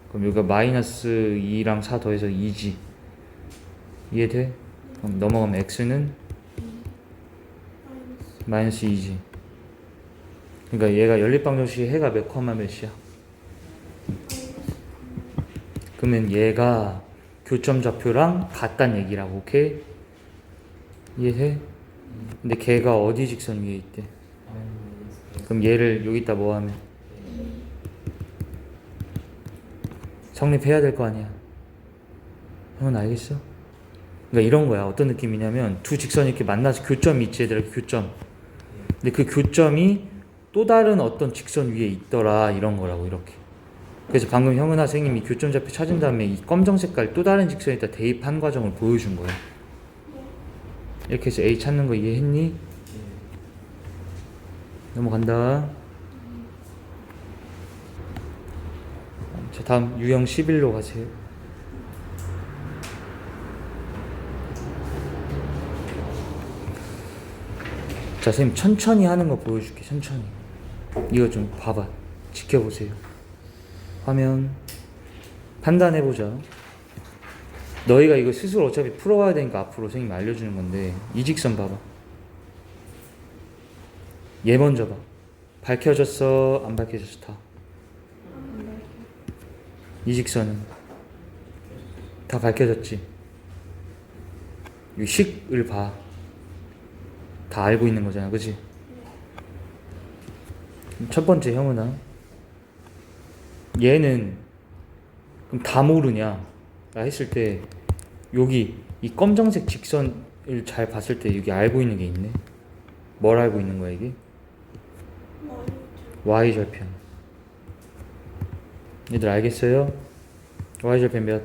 그럼 여기가 마이너스 2랑 4 더해서 2지. 이해돼? 그럼 넘어가면 x는 마이너스 2지. 그러니까 얘가 연립방정식의 해가 몇 컴마 몇이야? 그러면 얘가 교점 좌표랑 같단 얘기라고. 오케이? 이해해? 근데 걔가 어디 직선 위에 있대? 그럼 얘를 여기다 뭐 하면? 성립해야 될 거 아니야. 형은 알겠어? 그러니까 이런 거야. 어떤 느낌이냐면 두 직선이 이렇게 만나서 교점이 있지 얘들아. 교점. 근데 그 교점이 또 다른 어떤 직선 위에 있더라 이런 거라고. 이렇게. 그래서 방금 형은아 선생님이 교점 좌표 찾은 다음에 이 검정 색깔 또 다른 직선에다 대입한 과정을 보여준 거야. 이렇게 해서 A 찾는 거 이해했니? 넘어간다. 자, 다음 유형 11로 가세요. 자, 선생님 천천히 하는 거 보여줄게. 천천히. 이거 좀 봐봐. 지켜보세요. 화면 판단해보자. 너희가 이거 스스로 어차피 풀어와야 되니까 앞으로 선생님이 알려주는 건데 이 직선 봐봐. 얘 먼저 봐. 밝혀졌어? 안 밝혀졌어? 다. 이 직선은 다 밝혀졌지? 이 식을 봐. 다 알고 있는 거잖아. 그치? 첫 번째 형은아 얘는 그럼 다 모르냐 했을 때 여기 이 검정색 직선을 잘 봤을 때 여기 알고 있는 게 있네. 뭘 알고 있는 거야 이게? y절편. 얘들 알겠어요? y절편 몇?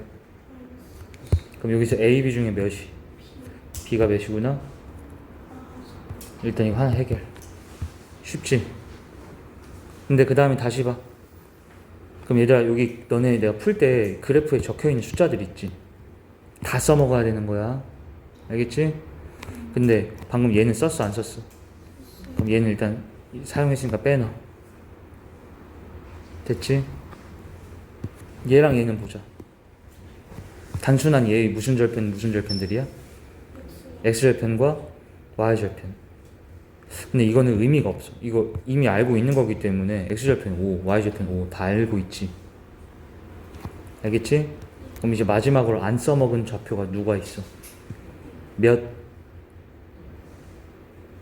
그럼 여기서 a, b 중에 몇이? b가 몇이구나? 일단 이거 하나 해결. 쉽지? 근데 그 다음에 다시 봐. 그럼 얘들아 여기 너네 내가 풀 때 그래프에 적혀있는 숫자들 있지? 다 써먹어야 되는 거야. 알겠지? 근데 방금 얘는 썼어 안 썼어? 그럼 얘는 일단 사용했으니까 빼놔. 됐지? 얘랑 얘는 보자. 단순한 얘의 무슨 절편들이야? x절편과 y절편. 근데 이거는 의미가 없어. 이거 이미 알고 있는 거기 때문에 x절편 5, y절편 5 다 알고 있지. 알겠지? 그럼 이제 마지막으로 안 써먹은 좌표가 누가 있어? 몇?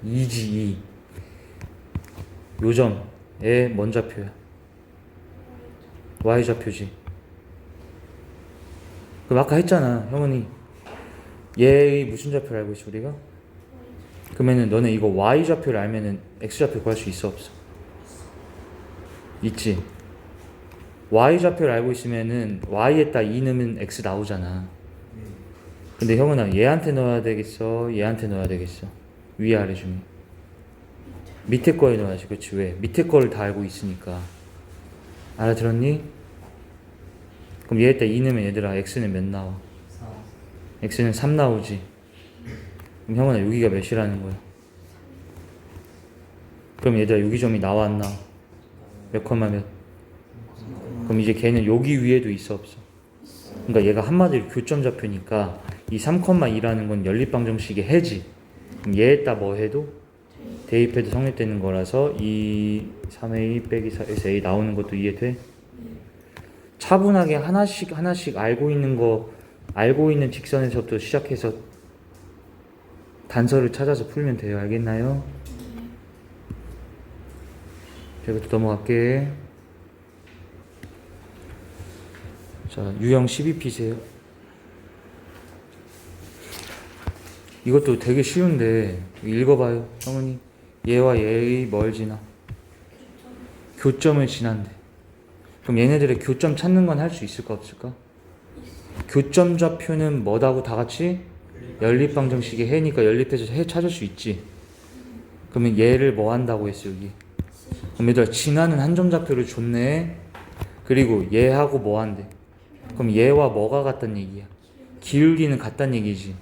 2지 2. 요점의 뭔 좌표야? y좌표지. 그럼 아까 했잖아. 형은이 얘의 무슨 좌표를 알고 있어 우리가? 그러면은 너네 이거 y좌표를 알면은 x좌표 구할 수 있어 없어? 있지. y좌표를 알고 있으면은 y에다 2 넣으면 x 나오잖아. 근데 형은아 얘한테 넣어야 되겠어? 얘한테 넣어야 되겠어? 위에 아래 중에 밑에 거에 넣어야지. 그렇지. 왜? 밑에 거를 다 알고 있으니까. 알아들었니? 그럼 얘에다 2 넣으면 얘들아 x는 몇 나와? 4. x는 3 나오지. 그럼 형은아 여기가 몇이라는 거야? 그럼 얘들아 여기 점이 나와 안 나와? 몇 컴마 몇? 그럼 이제 걔는 여기 위에도 있어 없어? 그러니까 얘가 한마디로 교점 좌표니까 이 3,2라는 건 연립방정식의 해지. 그럼 얘에다 뭐 해도? 대입해도 성립되는 거라서 2, 3a 빼기 4에서 a 나오는 것도 이해돼? 차분하게 하나씩 알고 있는 직선에서부터 시작해서 단서를 찾아서 풀면 돼요. 알겠나요? 이것도 넘어갈게. 자, 유형 12피세요. 이것도 되게 쉬운데 읽어봐요. 성은이. 얘와 얘의 뭘 지나? 교점을 지난대. 그럼 얘네들의 교점 찾는 건 할 수 있을까 없을까? 교점 좌표는 뭐다고 다 같이? 연립방정식의 해니까 연립해서 해 찾을 수 있지. 그러면 얘를 뭐 한다고 했어 여기? 그럼 얘들아 지나는 한 점 좌표를 줬네. 그리고 얘하고 뭐 한대? 그럼 얘와 뭐가 같단 얘기야? 기울기는 같단 얘기지.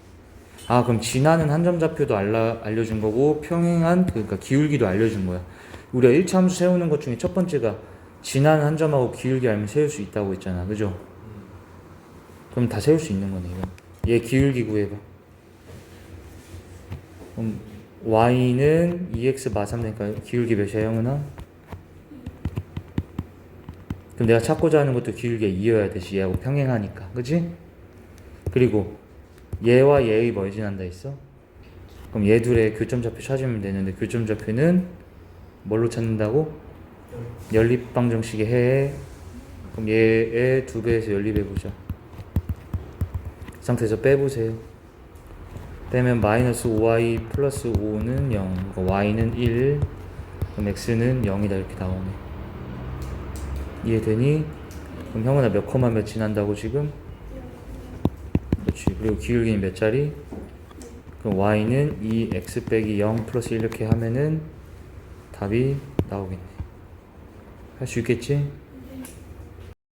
아 그럼 지나는 한 점 좌표도 알려준 거고 평행한 그러니까 기울기도 알려준 거야. 우리가 1차 함수 세우는 것 중에 첫 번째가 지나는 한 점하고 기울기 알면 세울 수 있다고 했잖아. 그죠? 그럼 다 세울 수 있는 거네 이건. 얘 기울기 구해봐. 그럼 y는 2x 마3 되니까 기울기 몇이야 형은아? 그럼 내가 찾고자 하는 것도 기울기가 2여야 되지. 얘하고 평행하니까. 그치? 그리고 얘와 얘의 뭘 지난다 했어? 그럼 얘 둘의 교점좌표 찾으면 되는데 교점좌표는 뭘로 찾는다고? 연립방정식의 해에. 그럼 얘의 2배에서 연립해보자. 이 상태에서 빼보세요. 빼면 마이너스 5y 플러스 5는 0 그러니까 y는 1 그럼 x는 0이다 이렇게 나오네. 이해되니? 그럼 형은아 몇 컴마 몇 지난다고 지금? 그렇지. 그리고 기울기는 몇 자리? 그럼 y는 2x 빼기 0 플러스 1 이렇게 하면은 답이 나오겠네. 할 수 있겠지?